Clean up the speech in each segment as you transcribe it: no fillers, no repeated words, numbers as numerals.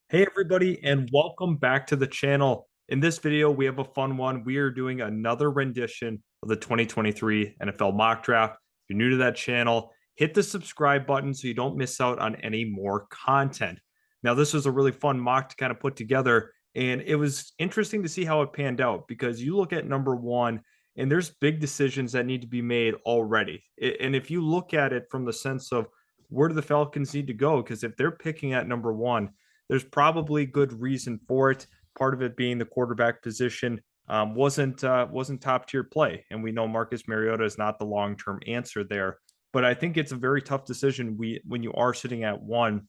Hey everybody, and welcome back to the channel. In this video, we have a fun one. We are doing another rendition of the 2023 NFL mock draft. If you're new to that channel, hit the subscribe button so you don't miss out on any more content. Now, this was a really fun mock to kind of put together, and it was interesting to see how it panned out because you look at number one, and there's big decisions that need to be made already. And if you look at it from the sense of where do the Falcons need to go, because if they're picking at number one, there's probably good reason for it. Part of it being the quarterback position wasn't top tier play, and we know Marcus Mariota is not the long term answer there. But I think it's a very tough decision. When you are sitting at one,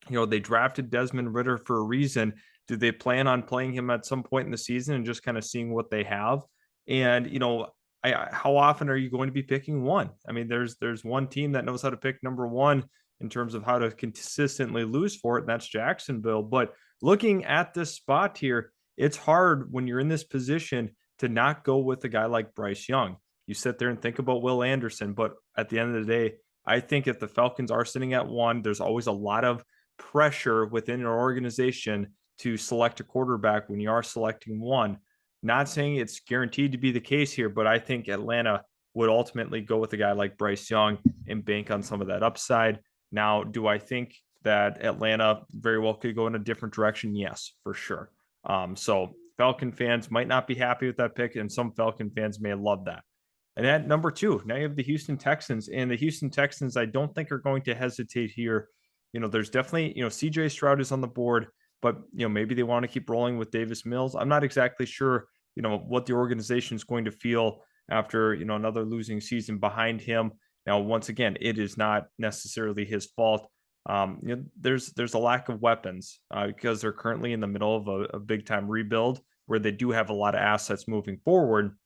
they drafted Desmond Ritter for a reason. Do they plan on playing him at some point in the season and just kind of seeing what they have? And how often are you going to be picking one? I mean, there's one team that knows how to pick number one in terms of how to consistently lose for it, and that's Jacksonville. But looking at this spot here, it's hard when you're in this position to not go with a guy like Bryce Young. You sit there and think about Will Anderson, but at the end of the day, I think if the Falcons are sitting at one, there's always a lot of pressure within an organization to select a quarterback when you are selecting one. Not saying it's guaranteed to be the case here, but I think Atlanta would ultimately go with a guy like Bryce Young and bank on some of that upside. Now, do I think that Atlanta very well could go in a different direction? Yes, for sure. So Falcon fans might not be happy with that pick, and some Falcon fans may love that. And at number two, now you have the Houston Texans, and the Houston Texans, I don't think are going to hesitate here. There's definitely, CJ Stroud is on the board, but, maybe they want to keep rolling with Davis Mills. I'm not exactly sure, what the organization is going to feel after, another losing season behind him. Now, once again, it is not necessarily his fault. There's a lack of weapons because they're currently in the middle of a big time rebuild where they do have a lot of assets moving forward.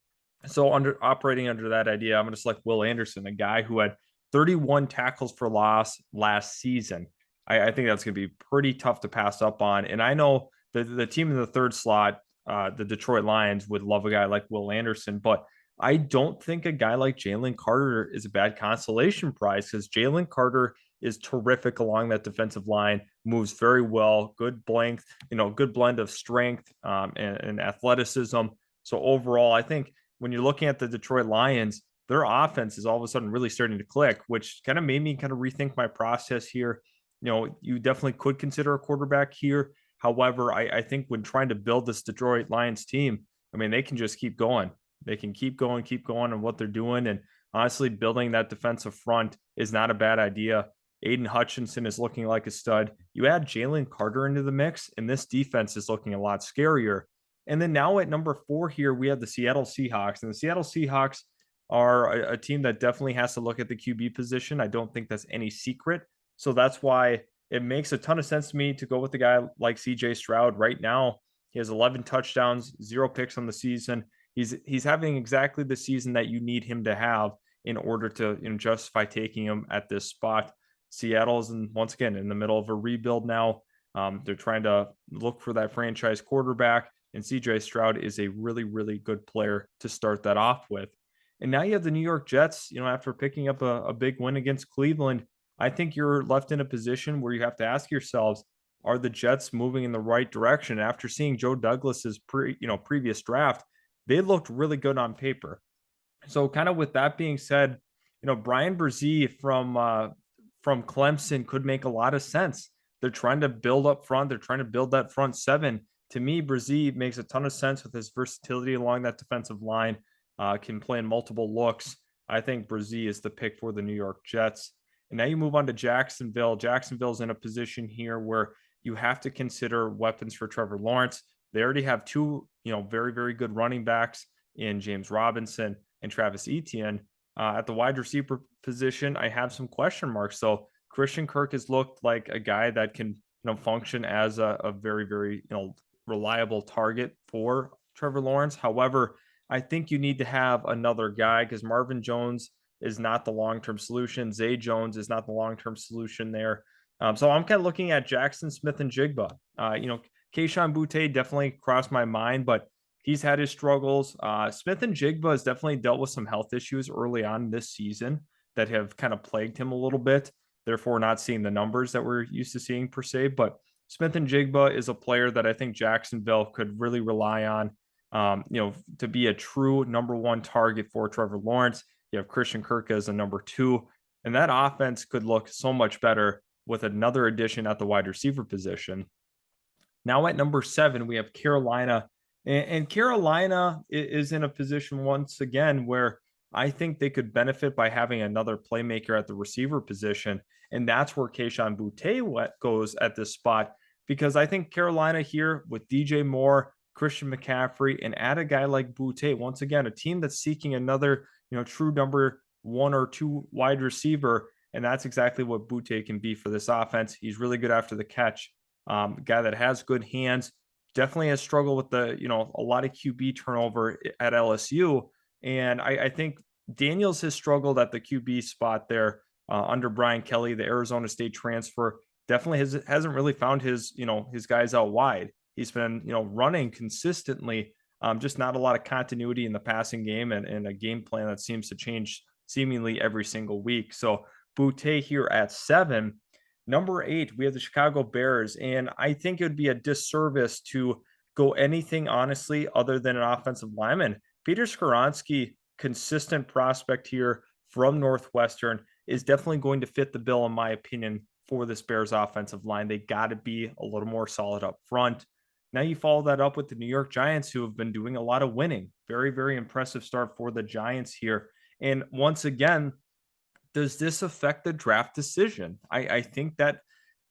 So operating under that idea, I'm going to select Will Anderson, a guy who had 31 tackles for loss last season. I think that's going to be pretty tough to pass up on. And I know the team in the third slot, the Detroit Lions, would love a guy like Will Anderson, but I don't think a guy like Jalen Carter is a bad consolation prize because Jalen Carter is terrific along that defensive line, moves very well, good length, good blend of strength and athleticism. So overall, I think when you're looking at the Detroit Lions, their offense is all of a sudden really starting to click, which kind of made me kind of rethink my process here. You definitely could consider a quarterback here. However, I think when trying to build this Detroit Lions team, I mean, they can just keep going. They can keep going on what they're doing. And honestly, building that defensive front is not a bad idea. Aiden Hutchinson is looking like a stud. You add Jalen Carter into the mix, and this defense is looking a lot scarier. And then now at number four here, we have the Seattle Seahawks. And the Seattle Seahawks are a team that definitely has to look at the QB position. I don't think that's any secret. So that's why it makes a ton of sense to me to go with a guy like CJ Stroud right now. He has 11 touchdowns, 0 picks on the season. He's having exactly the season that you need him to have in order to justify taking him at this spot. Seattle's once again in the middle of a rebuild now. They're trying to look for that franchise quarterback, and CJ Stroud is a really, really good player to start that off with. And now you have the New York Jets, after picking up a big win against Cleveland. I think you're left in a position where you have to ask yourselves, are the Jets moving in the right direction? After seeing Joe Douglas's previous draft, they looked really good on paper. So kind of with that being said, Brian Brzee from Clemson could make a lot of sense. They're trying to build up front. They're trying to build that front seven. To me, Brzee makes a ton of sense with his versatility along that defensive line. Can play in multiple looks. I think Brzee is the pick for the New York Jets. And now you move on to Jacksonville. Jacksonville's in a position here where you have to consider weapons for Trevor Lawrence. They already have two, very, very good running backs in James Robinson and Travis Etienne. At the wide receiver position, I have some question marks. So Christian Kirk has looked like a guy that can, function as a very, very, reliable target for Trevor Lawrence. However, I think you need to have another guy because Marvin Jones is not the long-term solution. Zay Jones is not the long-term solution there. So I'm kind of looking at Jackson Smith and Jigba. Kayshon Boutte definitely crossed my mind, but he's had his struggles. Smith and Jigba has definitely dealt with some health issues early on this season that have kind of plagued him a little bit. Therefore, not seeing the numbers that we're used to seeing per se. But Smith and Jigba is a player that I think Jacksonville could really rely on, to be a true number one target for Trevor Lawrence. You have Christian Kirk as a number two, and that offense could look so much better with another addition at the wide receiver position. Now at number 7, we have Carolina, and Carolina is in a position once again where I think they could benefit by having another playmaker at the receiver position, and that's where Kayshon Boutte goes at this spot, because I think Carolina here with DJ Moore, Christian McCaffrey, and add a guy like Boutte, once again, a team that's seeking another, true number 1 or 2 wide receiver, and that's exactly what Boutte can be for this offense. He's really good after the catch. Guy that has good hands, definitely has struggled with a lot of QB turnover at LSU. And I think Daniels has struggled at the QB spot there under Brian Kelly, the Arizona State transfer. Definitely hasn't really found his guys out wide. He's been, running consistently, just not a lot of continuity in the passing game and a game plan that seems to change seemingly every single week. So Boutte here at 7. Number 8, we have the Chicago Bears, and I think it would be a disservice to go anything, honestly, other than an offensive lineman. Peter Skoronski, consistent prospect here from Northwestern, is definitely going to fit the bill, in my opinion, for this Bears offensive line. They got to be a little more solid up front. Now you follow that up with the New York Giants, who have been doing a lot of winning. Very, very impressive start for the Giants here. And once again, does this affect the draft decision? I think that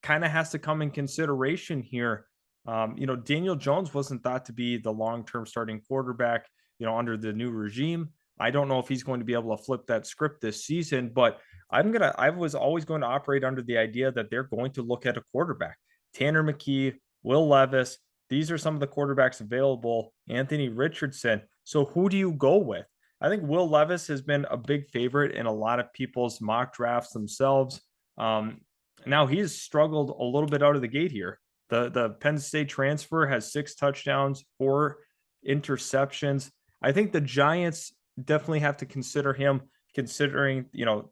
kind of has to come in consideration here. Daniel Jones wasn't thought to be the long-term starting quarterback, under the new regime. I don't know if he's going to be able to flip that script this season, but I was always going to operate under the idea that they're going to look at a quarterback. Tanner McKee, Will Levis, these are some of the quarterbacks available. Anthony Richardson. So who do you go with? I think Will Levis has been a big favorite in a lot of people's mock drafts themselves. Now he's struggled a little bit out of the gate here. The Penn State transfer has 6 touchdowns, 4 interceptions. I think the Giants definitely have to consider him, considering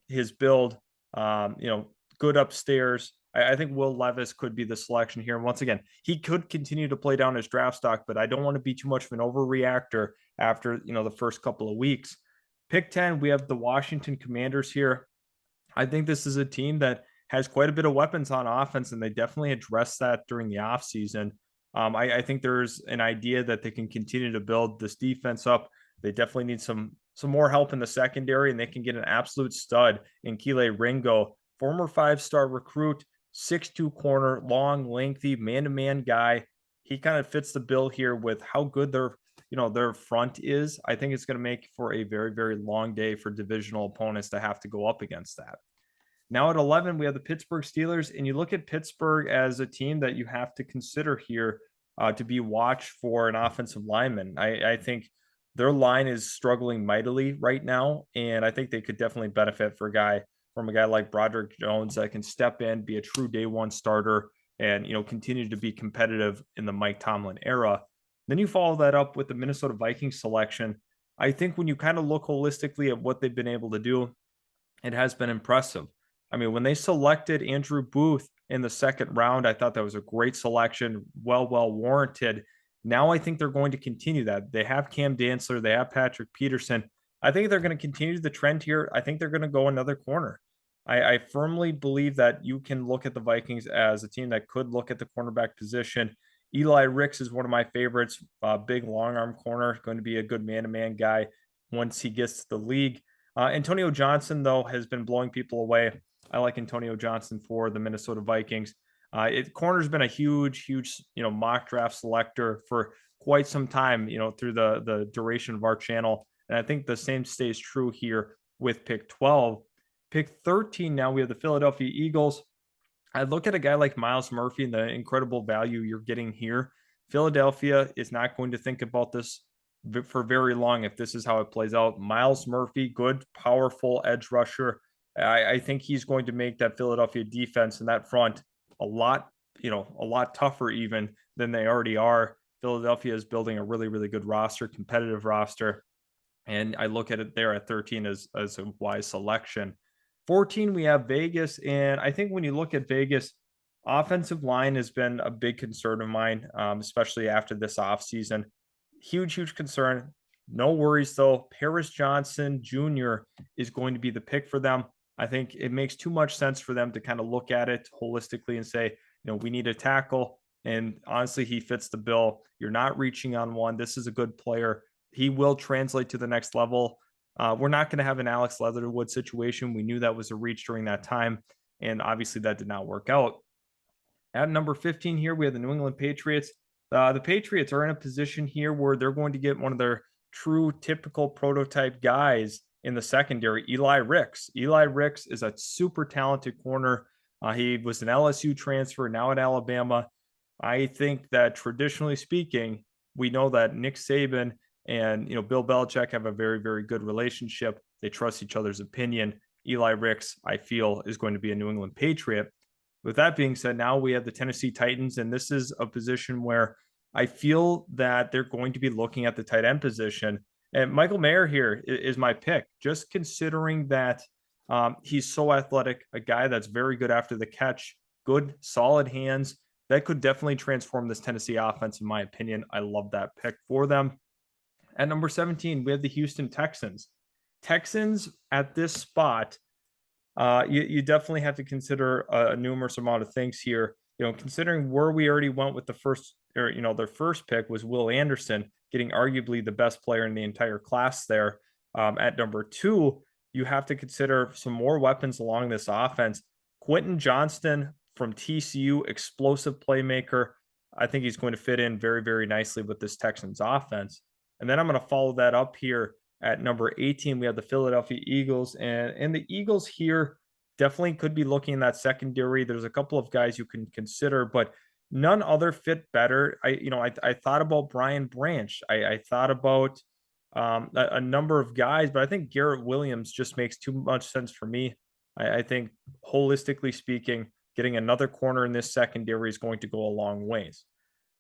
his build. Good upstairs. I think Will Levis could be the selection here. And once again, he could continue to play down his draft stock, but I don't want to be too much of an overreactor after the first couple of weeks. Pick 10, we have the Washington Commanders here. I think this is a team that has quite a bit of weapons on offense, and they definitely addressed that during the offseason. I think there's an idea that they can continue to build this defense up. They definitely need some more help in the secondary, and they can get an absolute stud in Kelee Ringo, former 5-star recruit, 6'2" corner, long, lengthy, man-to-man guy. He kind of fits the bill here with how good their front is. I think it's going to make for a very, very long day for divisional opponents to have to go up against that. Now at 11, we have the Pittsburgh Steelers, and you look at Pittsburgh as a team that you have to consider here to be watched for an offensive lineman. I think their line is struggling mightily right now, and I think they could definitely benefit from a guy like Broderick Jones that can step in, be a true day one starter, and continue to be competitive in the Mike Tomlin era. Then you follow that up with the Minnesota Vikings selection. I think when you kind of look holistically at what they've been able to do, it has been impressive. I mean, when they selected Andrew Booth in the 2nd round, I thought that was a great selection, well warranted. Now I think they're going to continue that. They have Cam Dantzler, they have Patrick Peterson. I think they're going to continue the trend here. I think they're going to go another corner. I firmly believe that you can look at the Vikings as a team that could look at the cornerback position. Eli Ricks is one of my favorites. Big long arm corner, going to be a good man-to-man guy once he gets to the league. Antonio Johnson, though, has been blowing people away. I like Antonio Johnson for the Minnesota Vikings. Corner's been a huge, mock draft selector for quite some time, through the duration of our channel. And I think the same stays true here with pick 12. Pick 13, now we have the Philadelphia Eagles. I look at a guy like Myles Murphy and the incredible value you're getting here. Philadelphia is not going to think about this for very long if this is how it plays out. Myles Murphy, good, powerful edge rusher. I think he's going to make that Philadelphia defense and that front a lot tougher even than they already are. Philadelphia is building a really, really good roster, competitive roster. And I look at it there at 13 as a wise selection. 14, we have Vegas. And I think when you look at Vegas, Offensive line has been a big concern of mine, especially after this offseason. Huge concern. No worries, though. Paris Johnson Jr. is going to be the pick for them. I think it makes too much sense for them to kind of look at it holistically and say, we need a tackle. And honestly, he fits the bill. You're not reaching on one. This is a good player. He will translate to the next level. We're not going to have an Alex Leatherwood situation. We knew that was a reach during that time. And obviously, that did not work out. At number 15 here, we have the New England Patriots. The Patriots are in a position here where they're going to get one of their true typical prototype guys in the secondary, Eli Ricks. Eli Ricks is a super talented corner. He was an LSU transfer, now at Alabama. I think that traditionally speaking, we know that Nick Saban and Bill Belichick have a very good relationship. They trust each other's opinion. Eli Ricks, I feel, is going to be a New England Patriot. With that being said, now we have the Tennessee Titans, and this is a position where I feel that they're going to be looking at the tight end position. And Michael Mayer here is my pick, just considering that he's so athletic, a guy that's very good after the catch, good, solid hands. That could definitely transform this Tennessee offense, in my opinion. I love that pick for them. At number 17, we have the Houston Texans. Texans at this spot, you definitely have to consider a numerous amount of things here. Considering where we already went with the first, or their first pick was Will Anderson, getting arguably the best player in the entire class there. At number 2, you have to consider some more weapons along this offense. Quentin Johnston from TCU, explosive playmaker. I think he's going to fit in very nicely with this Texans offense. And then I'm going to follow that up here. At number 18, we have the Philadelphia Eagles, and the Eagles here definitely could be looking in that secondary. There's a couple of guys you can consider, but none other fit better. I thought about Brian Branch. I thought about a number of guys, but I think Garrett Williams just makes too much sense for me. I think holistically speaking, getting another corner in this secondary is going to go a long ways.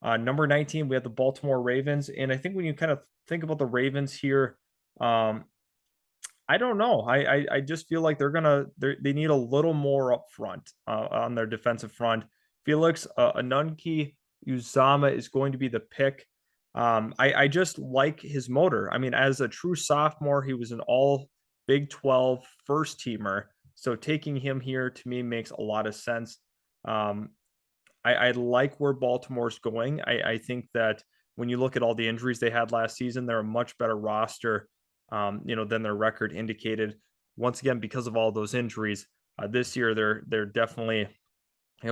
Number 19, we have the Baltimore Ravens, and I think when you kind of think about the Ravens here, I don't know. I just feel like they need a little more up front on their defensive front. Felix Anunki Uzama is going to be the pick. I just like his motor. I mean, as a true sophomore, he was an all Big 12 first teamer. So taking him here to me makes a lot of sense. I like where Baltimore's going. I think that when you look at all the injuries they had last season, they're a much better roster, than their record indicated. Once again, because of all those injuries, this year they're definitely,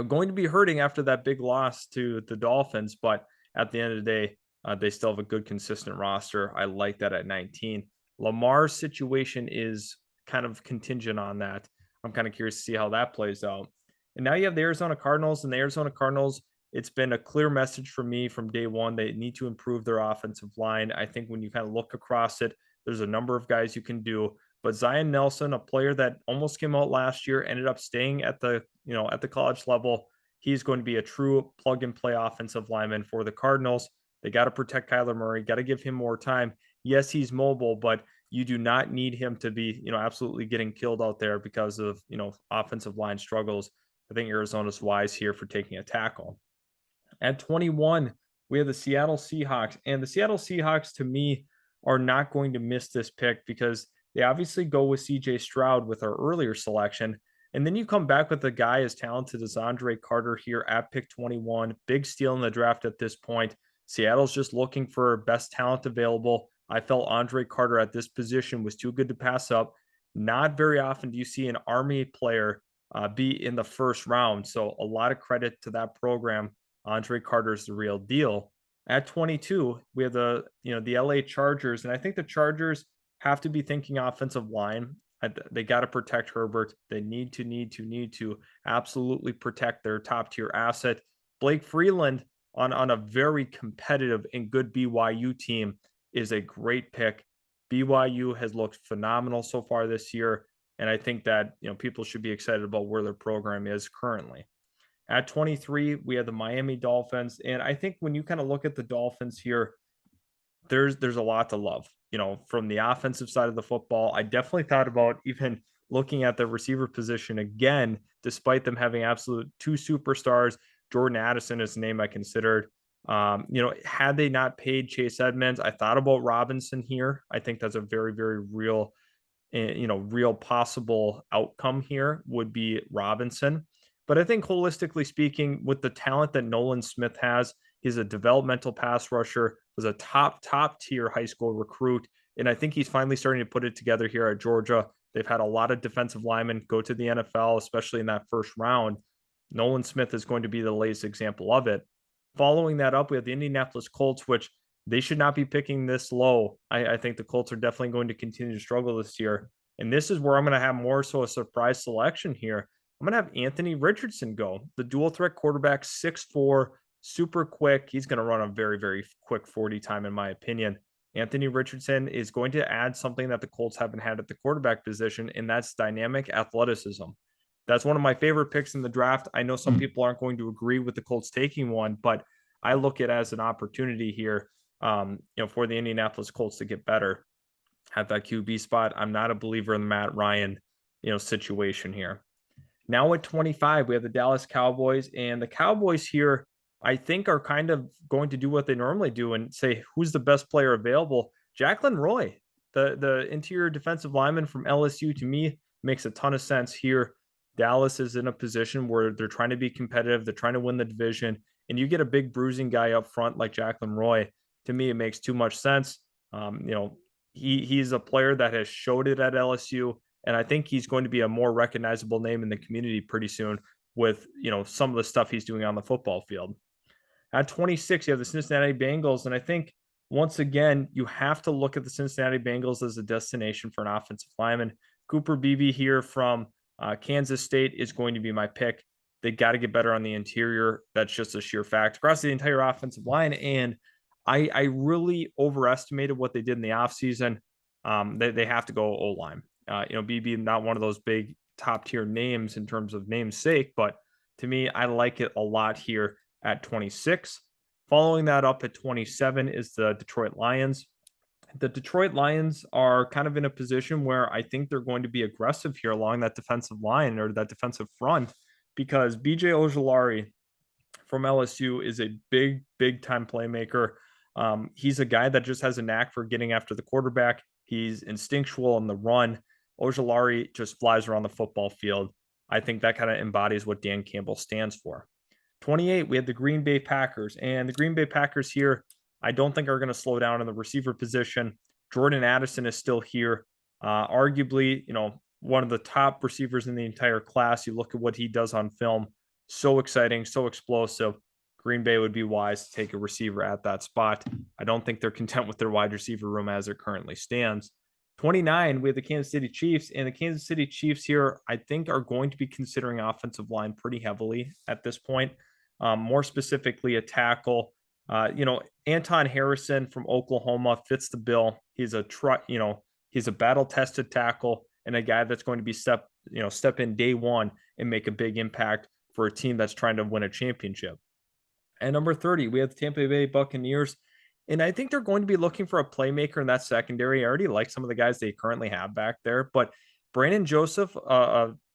going to be hurting after that big loss to the Dolphins. But at the end of the day, they still have a good, consistent roster. I like that at 19. Lamar's situation is kind of contingent on that. I'm kind of curious to see how that plays out. And now you have the Arizona Cardinals, and the Arizona Cardinals, it's been a clear message for me from day one. They need to improve their offensive line. I think when you kind of look across it, there's a number of guys you can do. But Zion Nelson, a player that almost came out last year, ended up staying at the college level. He's going to be a true plug and play offensive lineman for the Cardinals. They got to protect Kyler Murray, got to give him more time. Yes, he's mobile, but you do not need him to be, absolutely getting killed out there because of, offensive line struggles. I think Arizona's wise here for taking a tackle. At 21, we have the Seattle Seahawks, and the Seattle Seahawks to me are not going to miss this pick because they obviously go with CJ Stroud with our earlier selection. And then you come back with a guy as talented as Jalen Carter here at pick 21, big steal in the draft at this point. Seattle's just looking for best talent available. I felt Jalen Carter at this position was too good to pass up. Not very often do you see an Army player be in the first round. So a lot of credit to that program. Jalen Carter is the real deal. At 22, we have the LA Chargers, and I think the Chargers have to be thinking offensive line. They got to protect Herbert. They need to absolutely protect their top tier asset. Blake Freeland on a very competitive and good BYU team is a great pick. BYU has looked phenomenal so far this year, and I think that people should be excited about where their program is currently. At 23, we have the Miami Dolphins, and I think when you kind of look at the Dolphins here, there's a lot to love. From the offensive side of the football, I definitely thought about even looking at the receiver position again, despite them having absolute two superstars, Jordan Addison is the name I considered. Had they not paid Chase Edmonds, I thought about Robinson here. I think that's a very, very real, real possible outcome here would be Robinson. But I think holistically speaking, with the talent that Nolan Smith has, he's a developmental pass rusher, was a top tier high school recruit. And I think he's finally starting to put it together here at Georgia. They've had a lot of defensive linemen go to the NFL, especially in that first round. Nolan Smith is going to be the latest example of it. Following that up, we have the Indianapolis Colts, which they should not be picking this low. I think the Colts are definitely going to continue to struggle this year. And this is where I'm going to have more so a surprise selection here. I'm going to have Anthony Richardson go, the dual threat quarterback, 6'4", super quick. He's going to run a very, very quick 40 time, in my opinion. Anthony Richardson is going to add something that the Colts haven't had at the quarterback position, and that's dynamic athleticism. That's one of my favorite picks in the draft. I know some people aren't going to agree with the Colts taking one, but I look at it as an opportunity here, for the Indianapolis Colts to get better at that QB spot. I'm not a believer in the Matt Ryan, situation here. Now at 25, we have the Dallas Cowboys, and the Cowboys here, I think, are kind of going to do what they normally do and say, who's the best player available? Jacqueline Roy, the interior defensive lineman from LSU, to me, makes a ton of sense here. Dallas is in a position where they're trying to be competitive. They're trying to win the division. And you get a big bruising guy up front like Jacqueline Roy. To me, it makes too much sense. He's a player that has showed it at LSU. And I think he's going to be a more recognizable name in the community pretty soon with, some of the stuff he's doing on the football field. At 26, you have the Cincinnati Bengals. And I think, once again, you have to look at the Cincinnati Bengals as a destination for an offensive lineman. Cooper Beebe here from Kansas State is going to be my pick. They got to get better on the interior. That's just a sheer fact across the entire offensive line. And I really overestimated what they did in the offseason. They have to go O-line. Beebe, not one of those big top tier names in terms of namesake, but to me, I like it a lot here at 26. Following that up at 27 is the Detroit Lions. The Detroit Lions are kind of in a position where I think they're going to be aggressive here along that defensive line or that defensive front, because BJ Ojulari from LSU is a big time playmaker. He's a guy that just has a knack for getting after the quarterback. He's instinctual in the run. Ojulari just flies around the football field. I think that kind of embodies what Dan Campbell stands for. 28, we have the Green Bay Packers. And the Green Bay Packers here, I don't think are going to slow down in the receiver position. Jordan Addison is still here. Arguably, one of the top receivers in the entire class. You look at what he does on film. So exciting, so explosive. Green Bay would be wise to take a receiver at that spot. I don't think they're content with their wide receiver room as it currently stands. 29, we have the Kansas City Chiefs, and the Kansas City Chiefs here, I think, are going to be considering offensive line pretty heavily at this point. More specifically, a tackle. Anton Harrison from Oklahoma fits the bill. He's a battle-tested tackle and a guy that's going to be step in day one and make a big impact for a team that's trying to win a championship. At number 30, we have the Tampa Bay Buccaneers. And I think they're going to be looking for a playmaker in that secondary. I already like some of the guys they currently have back there, but Brandon Joseph,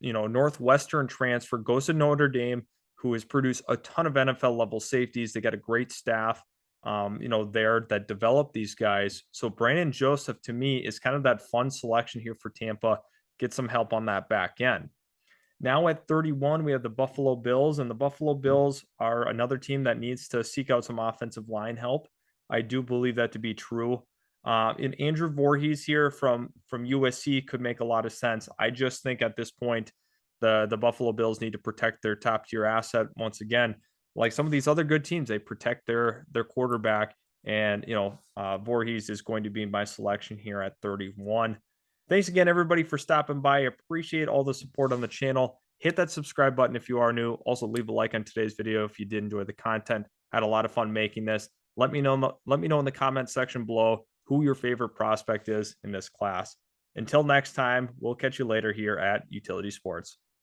Northwestern transfer, goes to Notre Dame, who has produced a ton of NFL level safeties. They got a great staff, there that develop these guys. So Brandon Joseph, to me, is kind of that fun selection here for Tampa. Get some help on that back end. Now at 31, we have the Buffalo Bills, and the Buffalo Bills are another team that needs to seek out some offensive line help. I do believe that to be true. And Andrew Voorhees here from USC could make a lot of sense. I just think at this point, the Buffalo Bills need to protect their top tier asset once again. Like some of these other good teams, they protect their quarterback, and Voorhees is going to be my selection here at 31. Thanks again, everybody, for stopping by. I appreciate all the support on the channel. Hit that subscribe button if you are new. Also, leave a like on today's video if you did enjoy the content. I had a lot of fun making this. Let me know in the comment section below who your favorite prospect is in this class. Until next time, we'll catch you later here at Utility Sports.